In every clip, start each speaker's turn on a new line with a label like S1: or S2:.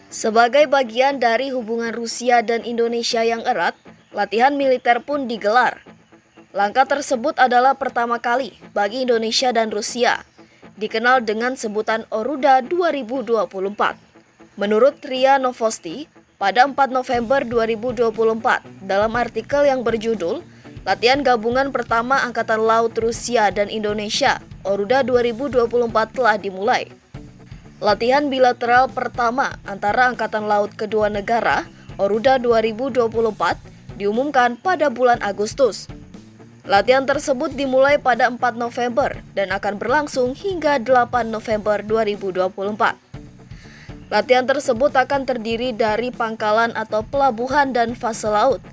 S1: Sebagai bagian dari hubungan Rusia dan Indonesia yang erat, latihan militer pun digelar. Langkah tersebut adalah pertama kali bagi Indonesia dan Rusia, dikenal dengan sebutan Oruda 2024. Menurut RIA Novosti, pada 4 November 2024, dalam artikel yang berjudul Latihan Gabungan Pertama Angkatan Laut Rusia dan Indonesia, Oruda 2024 telah dimulai. Latihan bilateral pertama antara Angkatan Laut kedua negara, Oruda 2024, diumumkan pada bulan Agustus. Latihan tersebut dimulai pada 4 November dan akan berlangsung hingga 8 November 2024. Latihan tersebut akan terdiri dari pangkalan atau pelabuhan dan fase laut,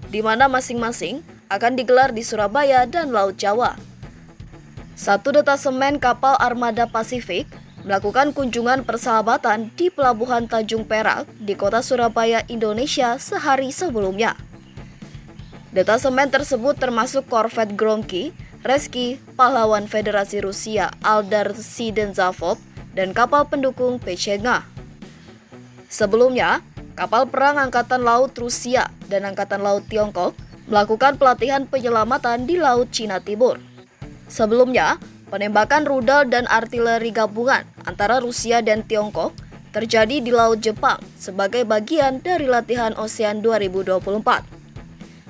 S1: di mana masing-masing akan digelar di Surabaya dan Laut Jawa. Satu detasemen kapal armada Pasifik melakukan kunjungan persahabatan di Pelabuhan Tanjung Perak di kota Surabaya, Indonesia sehari sebelumnya. Detasemen tersebut termasuk korvet Gromky, Reski, pahlawan Federasi Rusia Aldar Sidenzavov, dan kapal pendukung Pechenga. Sebelumnya, kapal perang Angkatan Laut Rusia dan Angkatan Laut Tiongkok melakukan pelatihan penyelamatan di Laut Cina Timur. Sebelumnya, penembakan rudal dan artileri gabungan antara Rusia dan Tiongkok terjadi di Laut Jepang sebagai bagian dari latihan ASEAN 2024.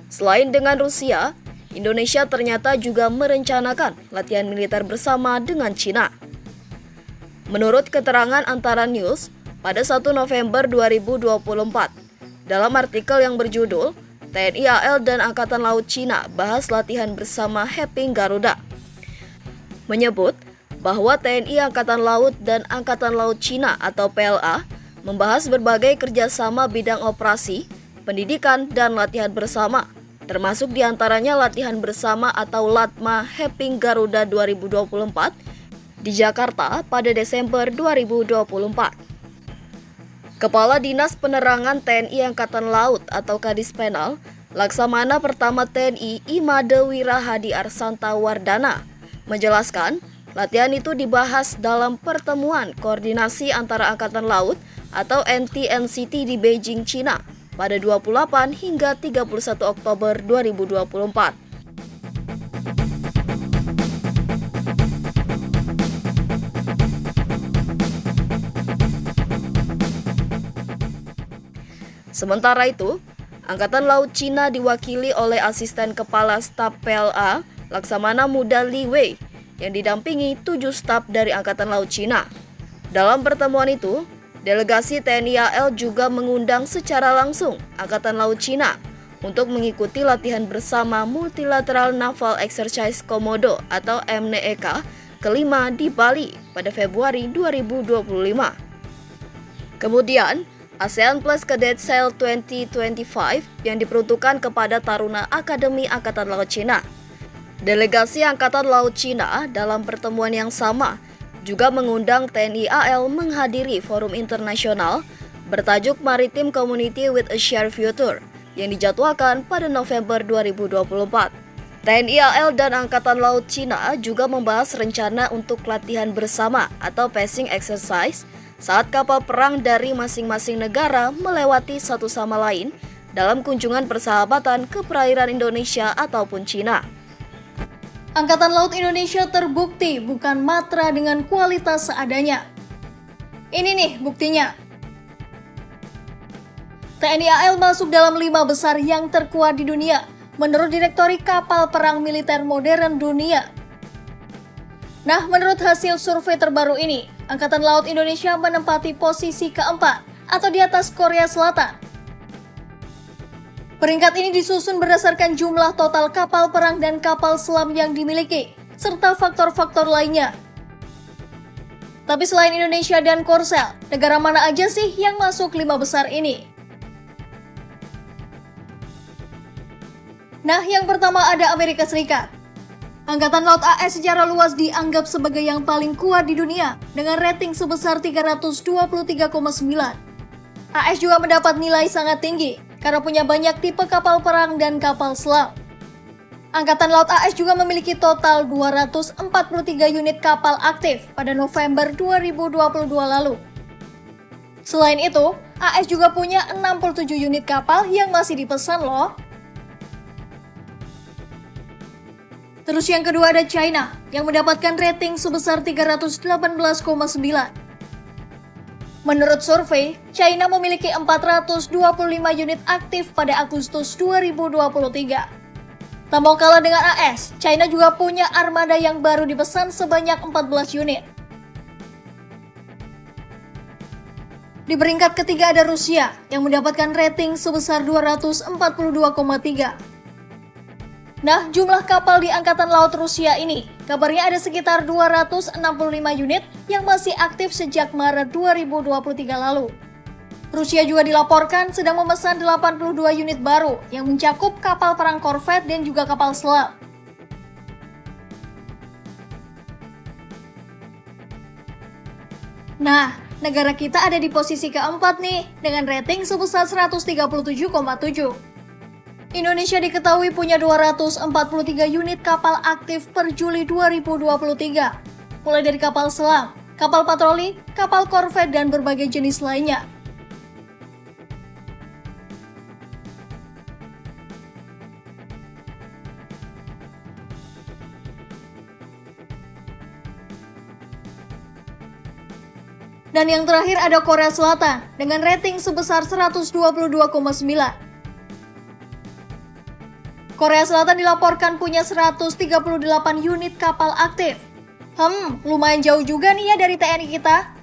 S1: Selain dengan Rusia, Indonesia ternyata juga merencanakan latihan militer bersama dengan Cina. Menurut keterangan Antara News, pada 1 November 2024, dalam artikel yang berjudul TNI AL dan Angkatan Laut Cina bahas latihan bersama Heping Garuda, menyebut bahwa TNI Angkatan Laut dan Angkatan Laut Cina atau PLA membahas berbagai kerjasama bidang operasi, pendidikan, dan latihan bersama, termasuk diantaranya latihan bersama atau LATMA Heping Garuda 2024 di Jakarta pada Desember 2024. Kepala Dinas Penerangan TNI Angkatan Laut atau Kadispenal, Laksamana Pertama TNI Imade Wirahadi Arsanta Wardana, menjelaskan latihan itu dibahas dalam pertemuan koordinasi antara Angkatan Laut atau NTNCT di Beijing, China pada 28 hingga 31 Oktober 2024. Sementara itu, Angkatan Laut Cina diwakili oleh Asisten Kepala Staf PLA Laksamana Muda Li Wei yang didampingi 7 staf dari Angkatan Laut Cina. Dalam pertemuan itu, delegasi TNI AL juga mengundang secara langsung Angkatan Laut Cina untuk mengikuti latihan bersama Multilateral Naval Exercise Komodo atau MNEK kelima di Bali pada Februari 2025. Kemudian, ASEAN Plus Cadet Sail 2025 yang diperuntukkan kepada Taruna Akademi Angkatan Laut Cina. Delegasi Angkatan Laut Cina dalam pertemuan yang sama juga mengundang TNI AL menghadiri forum internasional bertajuk Maritime Community with a Shared Future yang dijadwalkan pada November 2024. TNI AL dan Angkatan Laut Cina juga membahas rencana untuk latihan bersama atau pacing exercise saat kapal perang dari masing-masing negara melewati satu sama lain dalam kunjungan persahabatan ke perairan Indonesia ataupun Cina.
S2: Angkatan Laut Indonesia terbukti bukan matra dengan kualitas seadanya. Ini nih buktinya. TNI AL masuk dalam 5 besar yang terkuat di dunia menurut Direktori Kapal Perang Militer Modern Dunia. Nah, menurut hasil survei terbaru ini, Angkatan Laut Indonesia menempati posisi keempat atau di atas Korea Selatan. Peringkat ini disusun berdasarkan jumlah total kapal perang dan kapal selam yang dimiliki, serta faktor-faktor lainnya. Tapi selain Indonesia dan Korsel, negara mana aja sih yang masuk 5 besar ini? Nah, yang pertama ada Amerika Serikat. Angkatan Laut AS secara luas dianggap sebagai yang paling kuat di dunia dengan rating sebesar 323,9. AS juga mendapat nilai sangat tinggi karena punya banyak tipe kapal perang dan kapal selam. Angkatan Laut AS juga memiliki total 243 unit kapal aktif pada November 2022 lalu. Selain itu, AS juga punya 67 unit kapal yang masih dipesan loh. Terus yang kedua ada China, yang mendapatkan rating sebesar 318,9. Menurut survei, China memiliki 425 unit aktif pada Agustus 2023. Tak mau kalah dengan AS, China juga punya armada yang baru dipesan sebanyak 14 unit. Di peringkat ketiga ada Rusia, yang mendapatkan rating sebesar 242,3. Nah, jumlah kapal di Angkatan Laut Rusia ini, kabarnya ada sekitar 265 unit yang masih aktif sejak Maret 2023 lalu. Rusia juga dilaporkan sedang memesan 82 unit baru yang mencakup kapal perang korvet dan juga kapal selam. Nah, negara kita ada di posisi keempat nih, dengan rating sebesar 137,7. Indonesia diketahui punya 243 unit kapal aktif per Juli 2023, mulai dari kapal selam, kapal patroli, kapal korvet, dan berbagai jenis lainnya. Dan yang terakhir ada Korea Selatan dengan rating sebesar 122,9. Korea Selatan dilaporkan punya 138 unit kapal aktif. Lumayan jauh juga nih ya dari TNI kita.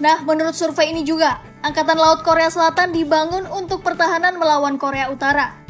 S2: Nah, menurut survei ini juga, Angkatan Laut Korea Selatan dibangun untuk pertahanan melawan Korea Utara.